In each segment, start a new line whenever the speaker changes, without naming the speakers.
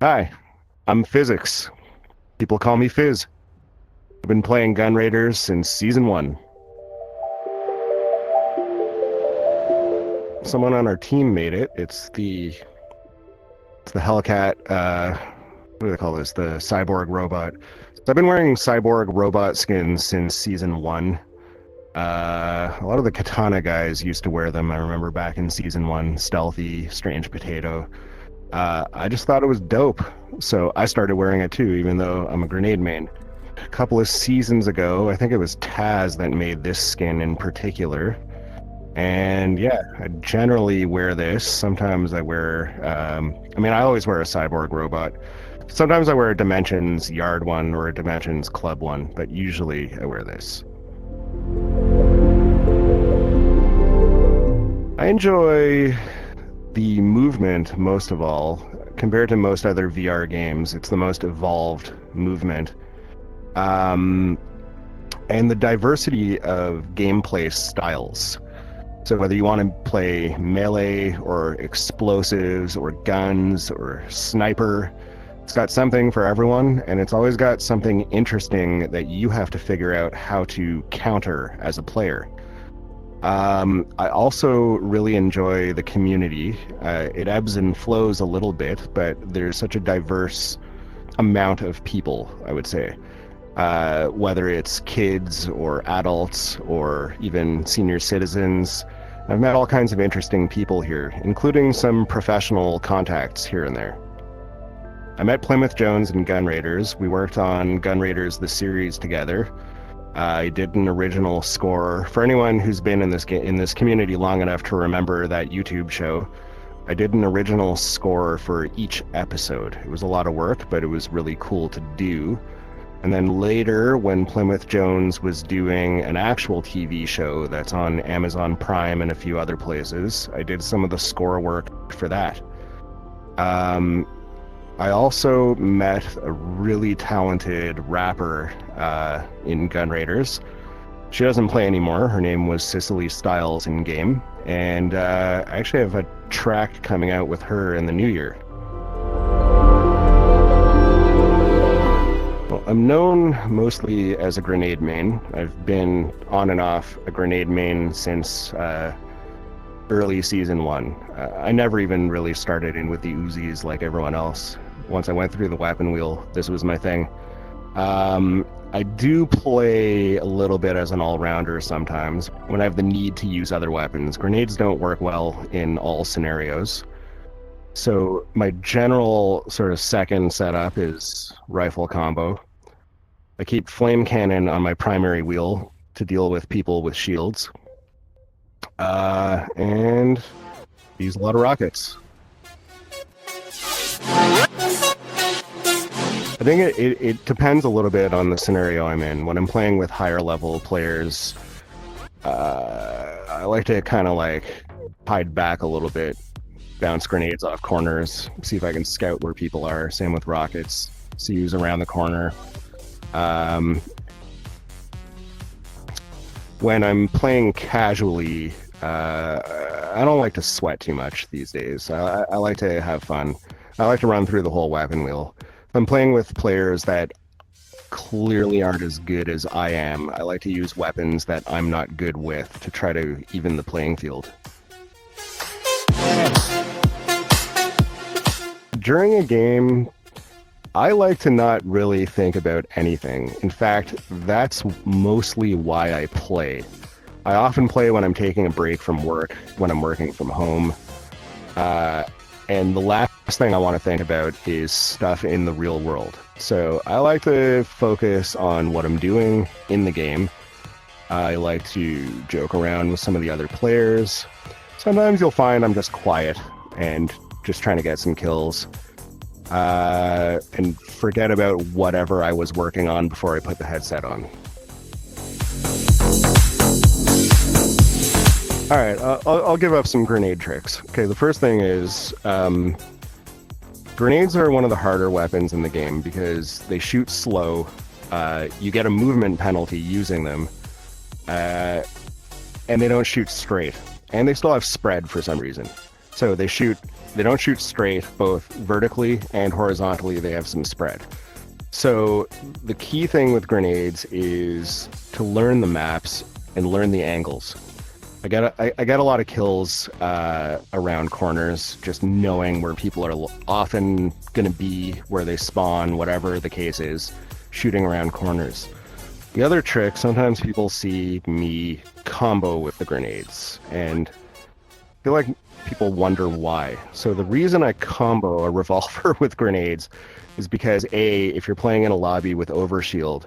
Hi, I'm Fizz.X. People call me Fizz. I've been playing Gun Raiders since season one. Someone on our team made it. It's the Hellcat. What do they call this? The cyborg robot. So I've been wearing cyborg robot skins since season one. A lot of the Katana guys used to wear them. I remember back in season one, Stealthy, Strange Potato. I just thought it was dope, so I started wearing it too, even though I'm a grenade main. A couple of seasons ago, I think it was Taz that made this skin in particular. And yeah, I generally wear this. Sometimes I wear, I always wear a cyborg robot. Sometimes I wear a Dimensions Yard one or a Dimensions Club one, but usually I wear this. I enjoy the movement most of all. Compared to most other VR games, it's the most evolved movement. And the diversity of gameplay styles. So whether you want to play melee or explosives or guns or sniper, it's got something for everyone, and it's always got something interesting that you have to figure out how to counter as a player. I also really enjoy the community. It ebbs and flows a little bit, but there's such a diverse amount of people, I would say. Whether it's kids or adults or even senior citizens. I've met all kinds of interesting people here, including some professional contacts here and there. I met Plymouth Jones in Gun Raiders. We worked on Gun Raiders the series together. I did an original score. For anyone who's been in this community long enough to remember that YouTube show, I did an original score for each episode. It was a lot of work, but it was really cool to do. And then later, when Plymouth Jones was doing an actual TV show that's on Amazon Prime and a few other places, I did some of the score work for that. I also met a really talented rapper in Gun Raiders. She doesn't play anymore. Her name was Cicely Styles in game. And I actually have a track coming out with her in the new year. Well, I'm known mostly as a grenade main. I've been on and off a grenade main since early season one. I never even really started in with the Uzis like everyone else. Once I went through the weapon wheel, this was my thing. I do play a little bit as an all-rounder sometimes when I have the need to use other weapons. Grenades don't work well in all scenarios. So my general sort of second setup is rifle combo. I keep flame cannon on my primary wheel to deal with people with shields. And use a lot of rockets. I think it depends a little bit on the scenario I'm in. When I'm playing with higher level players, I like to kind of like hide back a little bit, bounce grenades off corners, see if I can scout where people are. Same with rockets, see who's around the corner. When I'm playing casually, I don't like to sweat too much these days. I like to have fun. I like to run through the whole weapon wheel. If I'm playing with players that clearly aren't as good as I am, I like to use weapons that I'm not good with to try to even the playing field. During a game, I like to not really think about anything. In fact, that's mostly why I play. I often play when I'm taking a break from work, when I'm working from home. And the last thing I want to think about is stuff in the real world. So I like to focus on what I'm doing in the game. I like to joke around with some of the other players. Sometimes you'll find I'm just quiet and just trying to get some kills. And forget about whatever I was working on before I put the headset on. All right, I'll give up some grenade tricks. Okay, the first thing is grenades are one of the harder weapons in the game because they shoot slow. You get a movement penalty using them, and they don't shoot straight. And they still have spread for some reason. So they shoot They don't shoot straight, both vertically and horizontally. They have some spread. So the key thing with grenades is to learn the maps and learn the angles. I got a lot of kills around corners, just knowing where people are often going to be, where they spawn, whatever the case is, shooting around corners. The other trick, sometimes people see me combo with the grenades, and I feel like people wonder why. So the reason I combo a revolver with grenades is because if you're playing in a lobby with overshield,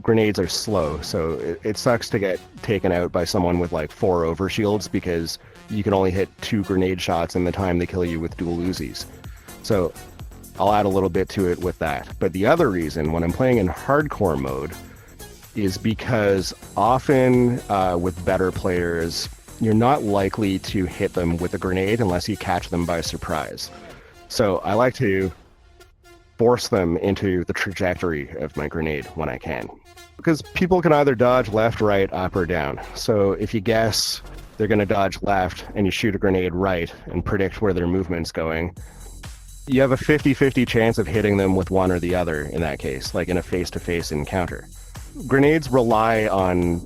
grenades are slow, so it sucks to get taken out by someone with like 4 overshields because you can only hit 2 grenade shots in the time they kill you with dual Uzis. So I'll add a little bit to it with that. But the other reason, when I'm playing in hardcore mode, is because often with better players, you're not likely to hit them with a grenade unless you catch them by surprise. So I like to force them into the trajectory of my grenade when I can. Because people can either dodge left, right, up, or down. So if you guess they're going to dodge left and you shoot a grenade right and predict where their movement's going, you have a 50-50 chance of hitting them with one or the other in that case, like in a face-to-face encounter. Grenades rely on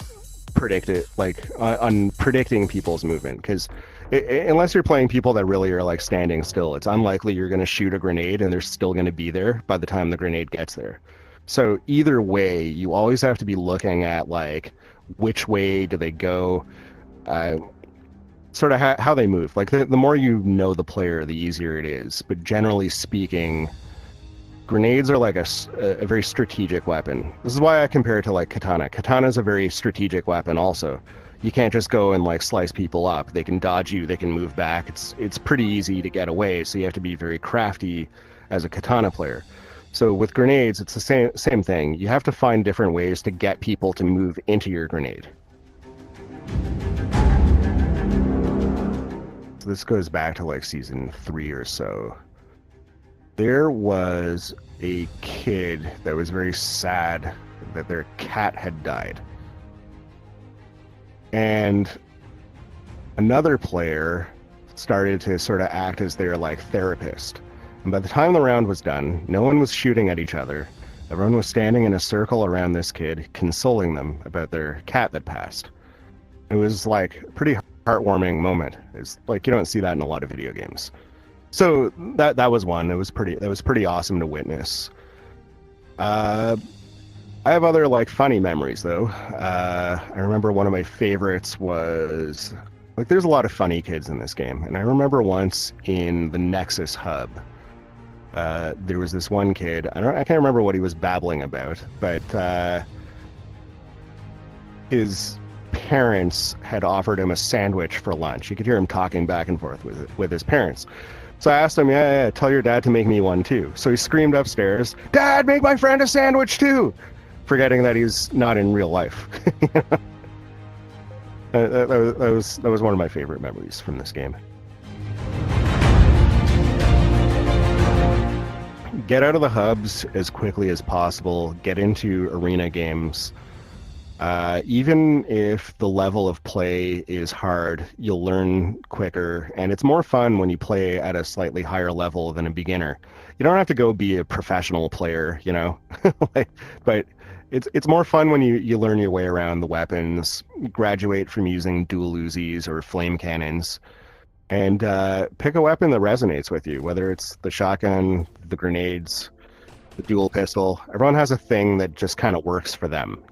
predicting people's movement, because unless you're playing people that really are like standing still, it's unlikely you're going to shoot a grenade and they're still going to be there by the time the grenade gets there. So either way, you always have to be looking at like which way do they go, sort of how they move. Like the more you know the player, the easier it is. But generally speaking, grenades are like a very strategic weapon. This is why I compare it to like katana. Katana is a very strategic weapon also. You can't just go and like slice people up. They can dodge you, they can move back. It's pretty easy to get away, so you have to be very crafty as a katana player. So with grenades, it's the same thing. You have to find different ways to get people to move into your grenade. So this goes back to like season 3 or so. There was a kid that was very sad that their cat had died. And another player started to sort of act as their like therapist. And by the time the round was done, no one was shooting at each other. Everyone was standing in a circle around this kid, consoling them about their cat that passed. It was like a pretty heartwarming moment. It's like you don't see that in a lot of video games. So that was one. That was pretty awesome to witness. I have other like funny memories though. I remember one of my favorites was like there's a lot of funny kids in this game, and I remember once in the Nexus hub, there was this one kid. I can't remember what he was babbling about, but his parents had offered him a sandwich for lunch. You could hear him talking back and forth with his parents. So I asked him, yeah, tell your dad to make me one too. So he screamed upstairs, "Dad, make my friend a sandwich too!" Forgetting that he's not in real life. that was one of my favorite memories from this game. Get out of the hubs as quickly as possible. Get into arena games. Even if the level of play is hard, you'll learn quicker, and it's more fun when you play at a slightly higher level than a beginner. You don't have to go be a professional player, but it's more fun when you learn your way around the weapons, graduate from using dual Uzis or flame cannons, and pick a weapon that resonates with you, whether it's the shotgun, the grenades, the dual pistol. Everyone has a thing that just kind of works for them,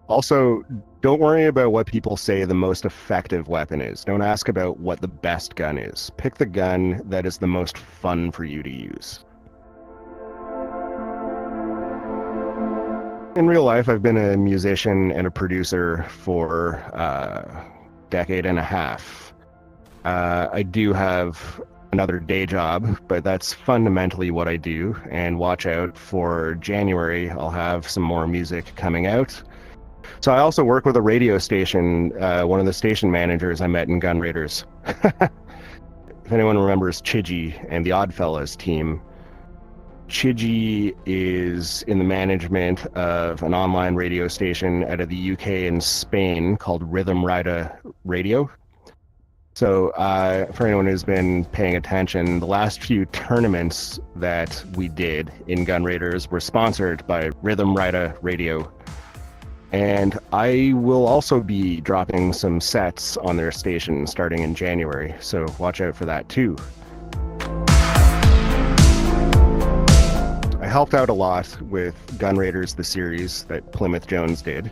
Also, don't worry about what people say the most effective weapon is. Don't ask about what the best gun is. Pick the gun that is the most fun for you to use. In real life, I've been a musician and a producer for a decade and a half. I do have another day job, but that's fundamentally what I do. And watch out for January, I'll have some more music coming out. So I also work with a radio station, one of the station managers I met in Gun Raiders. If anyone remembers Chigi and the Oddfellas team, Chigi is in the management of an online radio station out of the UK and Spain called Rhythm Rida Radio. So, for anyone who's been paying attention, the last few tournaments that we did in Gun Raiders were sponsored by Rhythm Rida Radio. And I will also be dropping some sets on their station starting in January, so watch out for that too. I helped out a lot with Gun Raiders, the series that Plymouth Jones did,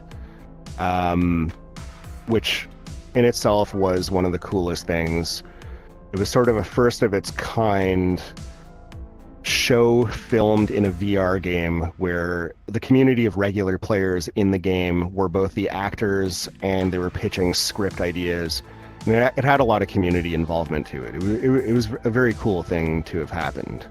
which in itself was one of the coolest things. It was sort of a first of its kind show filmed in a VR game where the community of regular players in the game were both the actors and they were pitching script ideas. And it had a lot of community involvement to it. It was a very cool thing to have happened.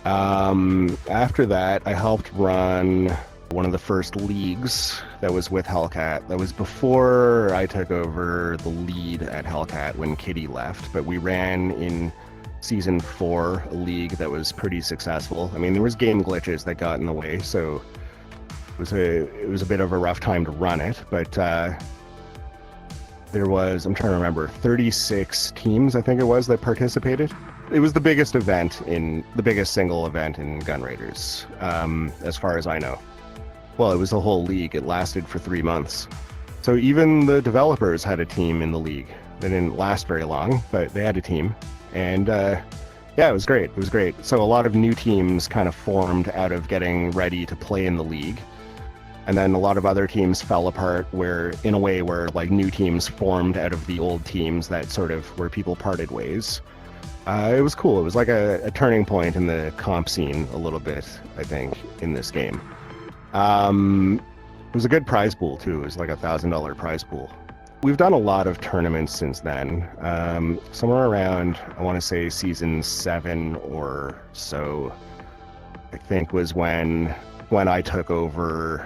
After that, I helped run one of the first leagues that was with Hellcat. That was before I took over the lead at Hellcat when Kitty left, but we ran in season 4 a league that was pretty successful. I mean, there was game glitches that got in the way, so it was a bit of a rough time to run it, but there was, I'm trying to remember, 36 teams I think it was that participated. It was the biggest single event in Gun Raiders, as far as I know. Well, it was the whole league. It lasted for 3 months. So even the developers had a team in the league. They didn't last very long, but they had a team. And yeah, it was great. It was great. So a lot of new teams kind of formed out of getting ready to play in the league. And then a lot of other teams fell apart where like new teams formed out of the old teams that sort of where people parted ways. It was cool. It was like a turning point in the comp scene a little bit, I think, in this game. It was a good prize pool too. It was like $1,000 prize pool. We've done a lot of tournaments since then. Somewhere around, I want to say season 7 or so, I think was when I took over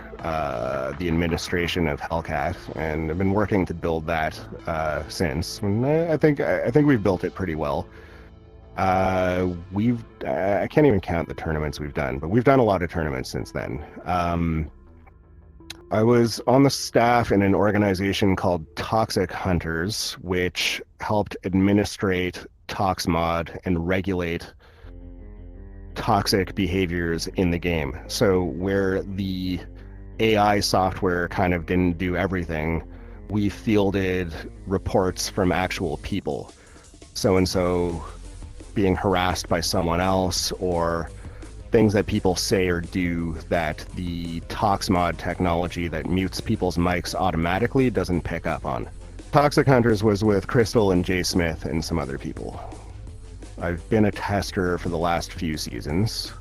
the administration of Hellcat, and I've been working to build that since. And I think we've built it pretty well. I can't even count the tournaments we've done, but we've done a lot of tournaments since then. I was on the staff in an organization called Toxic Hunters, which helped administrate ToxMod and regulate toxic behaviors in the game. So where the AI software kind of didn't do everything, we fielded reports from actual people. So-and-so being harassed by someone else, or things that people say or do that the ToxMod technology that mutes people's mics automatically doesn't pick up on. Toxic Hunters was with Crystal and Jay Smith and some other people. I've been a tester for the last few seasons.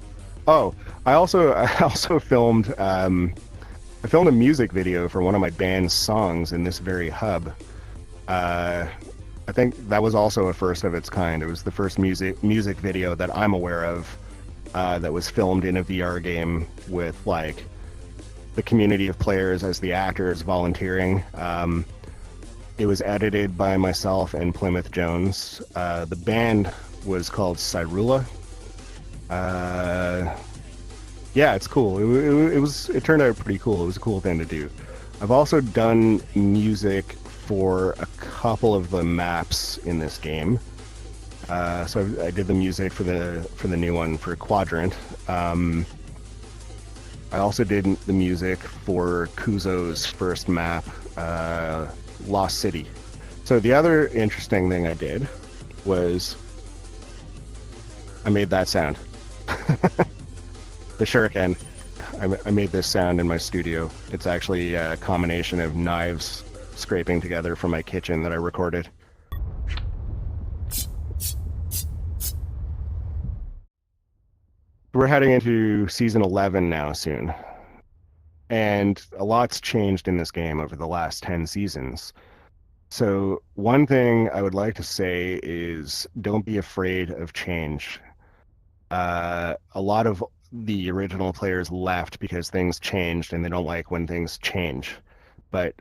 Oh, I also filmed I filmed a music video for one of my band's songs in this very hub. I think that was also a first of its kind. It was the first music video that I'm aware of that was filmed in a VR game with like the community of players as the actors volunteering. It was edited by myself and Plymouth Jones. The band was called Cyrula. Yeah, it's cool. It turned out pretty cool. It was a cool thing to do. I've also done music for a couple of the maps in this game. So I did the music for the new one for Quadrant. I also did the music for Kuzo's first map, Lost City. So the other interesting thing I did was I made that sound. The shuriken. I made this sound in my studio. It's actually a combination of knives scraping together from my kitchen that I recorded. We're heading into season 11 now soon. And a lot's changed in this game over the last 10 seasons. So one thing I would like to say is don't be afraid of change. A lot of the original players left because things changed and they don't like when things change. But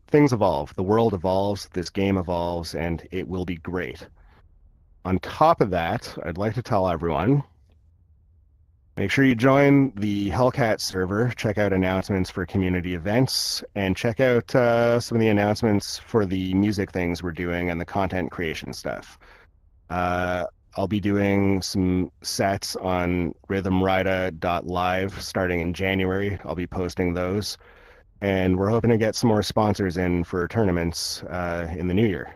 things evolve. The world evolves, this game evolves, and it will be great. On top of that, I'd like to tell everyone Make sure you join the Hellcat server, check out announcements for community events, and check out some of the announcements for the music things we're doing and the content creation stuff. Uh, I'll be doing some sets on rhythmrida.live starting in January. I'll be posting those. And we're hoping to get some more sponsors in for tournaments in the new year.